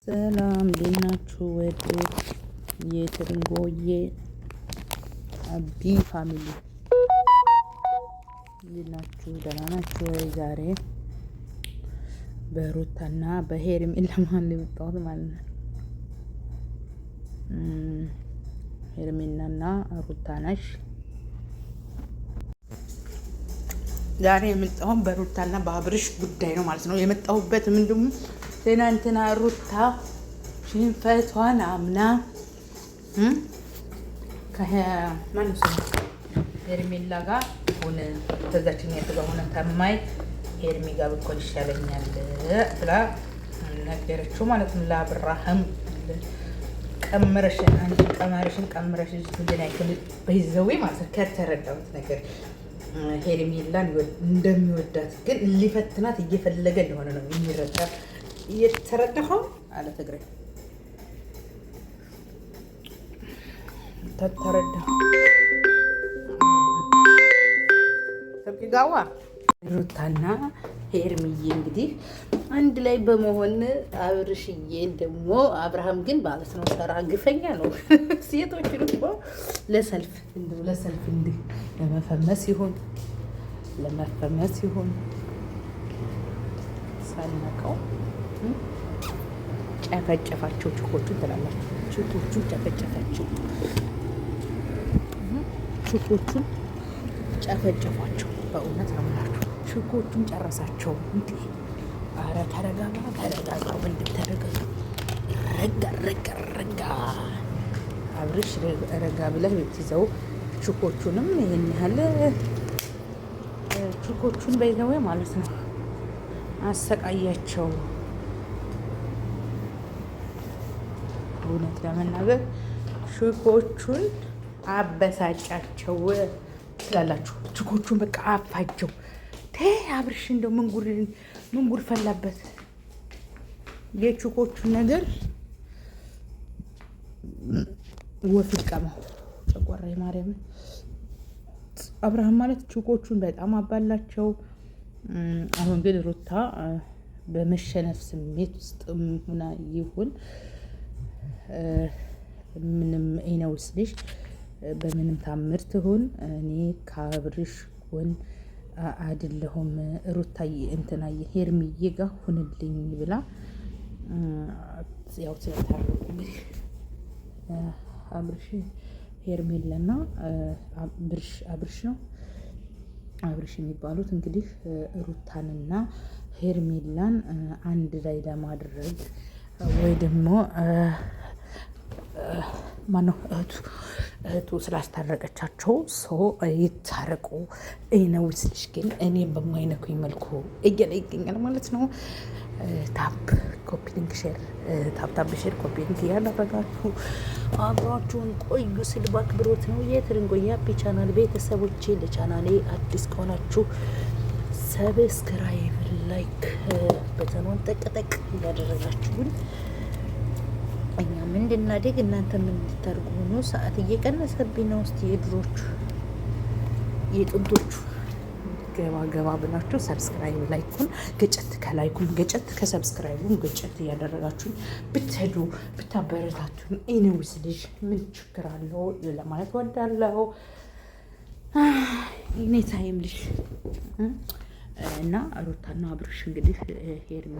ሰላም እንዴት ናችሁ? ወደ የትርንጎዬ አቢ ፋሚሊ ናችሁ? ደህና ናችሁ ወይ? ዛሬ በሩታና በሄርሜላ መሀል የመጣሁት ማለት ነው። ሄርሜላና ሩታ ነሽ። ዛሬ የመጣሁት በሩታና በአብርሽ ጉዳይ ነው ማለት ነው። የመጣሁበት ምንድነው ትናንትና ሩታ ሽንፈቷን አምና ከማንሱ ሄርሜላ ጋር ሆነ ተዛችኛ ተባሆነ ተማይ ሄርሜ ጋር ብኮን ይሻለኛል ብላ ነገረችው ማለት ነው። ለአብርሃም ቀመረሽን አንቺ ቀመረሽ እንደናይከል በይዘው ማለት ነው። ከተረዳሁት ነገር ሄርሜላን እንደሚወዳት ግን ሊፈትናት እየፈለገ እንደሆነ ነው የሚረዳ የተረዳኸው አለ ትግሬ ተረዳኸው ጋዋ ሩታና ሄርሚዬ እንግዲህ አንድ ላይ በመሆን አብርሽዬ ደግሞ አብርሃም ግን ማለት ነው ሰራ ግፈኛ ነው። ሴቶች እኮ ለሰልፍ እንዲህ ለመፈመስ ይሁን ሳልነቀው ጨፈጨፋቸው። ችኮቹን ትላላችሁ። ችኮቹን ጨፈጨፋቸው። ችኮቹን ጨፈጨፏቸው። በእውነት ነው የምላችሁ። ችኮቹን ጨረሳቸው። እንዴ! አረ ተረጋጋ። ወንድም ተረጋጋ። ረጋ አብርሽ ረጋ ብለህ ብትይዘው ችኮቹንም ይሄን ያህል ችኮቹን በይዘው ማለት ነው አሰቃያቸው። እውነት ለመናገር ችኮቹን አበሳጫቸው ትላላችሁ። ችኮቹን በቃ አፋጀው። አብርሽ እንደው ምን ጉድ ፈላበት። የችኮቹን ነገር ወፊት ቀማው ጨጓራ ማርያምን አብርሃም ማለት ችኮቹን በጣም አባላቸው። አሁን ግን ሩታ በመሸነፍ ስሜት ውስጥ ሆና ይሁን ምንም አይነውስልሽ በምንም ታምር ትሁን እኔ ከአብርሽ ጎን አይደለሁም። ሩታዬ እንትናዬ ሄርሚዬ ጋር ሁንልኝ ብላ ያው ስለታረቁ እንግዲህ አብርሽ ሄርሜላና አብርሽ ነው አብርሽ የሚባሉት እንግዲህ ሩታንና ሄርሜላን አንድ ላይ ለማድረግ ወይ ደግሞ ማነው እህቱ ስላስታረቀቻቸው ሰው ይታረቁ ነው ስልሽ ግን እኔ በማይነኩኝ መልኩ እያለ ይገኛል ማለት ነው። ታፕ ኮፒ ሊንክ ሼር ኮፒ ሊንክ እያደረጋችሁ አብራችሁን ቆዩ ስል በአክብሮት ነው። የትርንጎዬ አቢ ቻናል ቤተሰቦቼ ለቻናሌ አዲስ ከሆናችሁ ሰብስክራይብ፣ ላይክ በተኗን ጠቅጠቅ እያደረጋችሁን እኛም እንድናደግ እናንተ ምን እንድታርጉ ነው። ሰዓት እየቀነሰብኝ ነው። እስቲ የድሮቹ የጥንቶቹ ገባ ብላችሁ ሰብስክራይብ ላይኩን ገጨት ከላይኩን ገጨት ከሰብስክራይቡን ገጨት እያደረጋችሁን ብትሄዱ ብታበረታቱን ኤኒዌይስ ልጅ ምን ችግር አለው ለማለት ወዳለው እኔ ታይም ልጅ እና ሩታና አብርሽ እንግዲህ ሄርሚ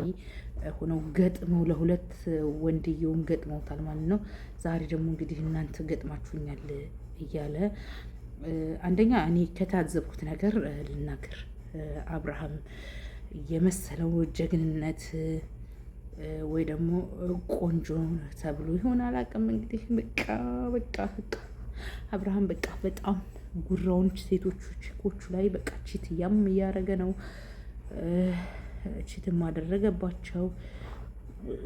ሆነው ገጥመው ለሁለት ወንድየውን ገጥመውታል ማለት ነው። ዛሬ ደግሞ እንግዲህ እናንተ ገጥማችሁኛል እያለ አንደኛ እኔ ከታዘብኩት ነገር ልናገር። አብርሃም የመሰለው ጀግንነት ወይ ደግሞ ቆንጆ ተብሎ ይሆን አላውቅም። እንግዲህ በቃ አብርሃም በቃ በጣም ጉራውን ሴቶቹ ቺኮቹ ላይ በቃ ቺት እያረገ ነው። ቺትም አደረገባቸው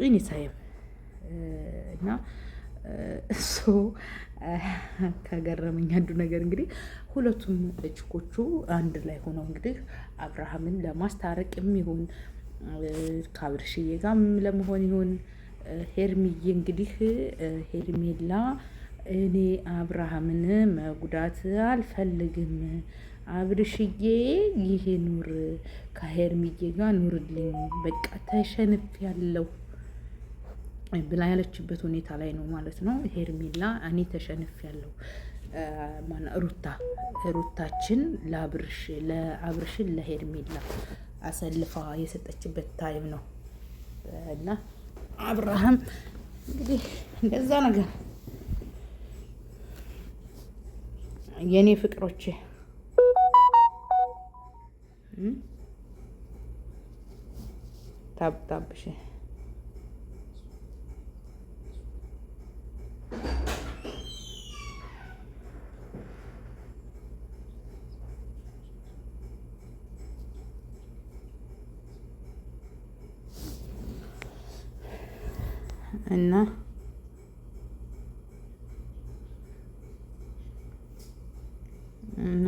እኔ ሳይም እና እሱ ከገረመኝ አንዱ ነገር እንግዲህ ሁለቱም ቺኮቹ አንድ ላይ ሆነው እንግዲህ አብርሃምን ለማስታረቅ የሚሆን ከአብርሽዬ ጋርም ለመሆን ይሆን ሄርሚዬ እንግዲህ ሄርሜላ እኔ አብርሃምን መጉዳት አልፈልግም። አብርሽዬ ይሄ ኑር ከሄርሚዬ ጋር ኑርልኝ። በቃ ተሸንፍ ያለው ብላ ያለችበት ሁኔታ ላይ ነው ማለት ነው። ሄርሜላ እኔ ተሸንፌያለሁ። ሩታችን ለአብርሽን ለሄርሜላ አሰልፋ የሰጠችበት ታይም ነው እና አብርሃም እንግዲህ እንደዛ ነገር የኔ ፍቅሮቼ ታብታብሽ እና እና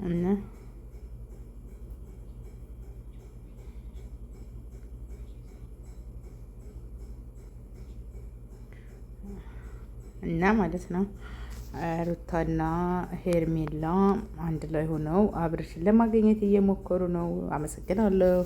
እና እና ማለት ነው ሩታና ሄርሜላ አንድ ላይ ሆነው አብርሽን ለማግኘት እየሞከሩ ነው። አመሰግናለሁ።